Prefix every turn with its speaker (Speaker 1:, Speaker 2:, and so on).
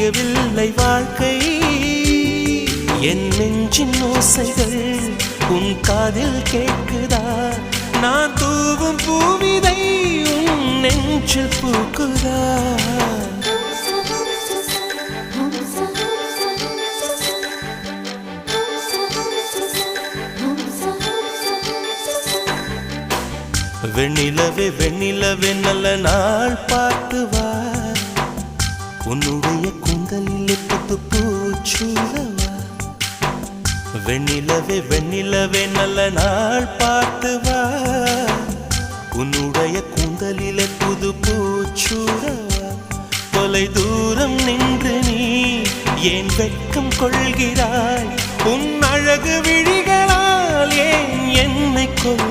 Speaker 1: விடியவில்லை வாழ்க்கை என் நெஞ்சின் ஓசைகள் உன் காதில் கேட்குதா நான் தூவும் பூவிதை உன் நெஞ்சில் பூக்குதா வெண்ணிலவே வெண்ணிலவே நல்ல நாள் பார்த்து வா உன்னுடைய கூந்தலில் புத்து பூச்சூடவா வெண்ணிலவே வெண்ணிலவே நல்ல நாள் பார்த்து வா உன்னுடைய கூந்தலில் புது பூச்சூடவா தொலை தூரம் நின்று நீ ஏன் வெட்கம் கொள்கிறாய் உன் அழகு விழிகளால் ஏன் என்னை கொள்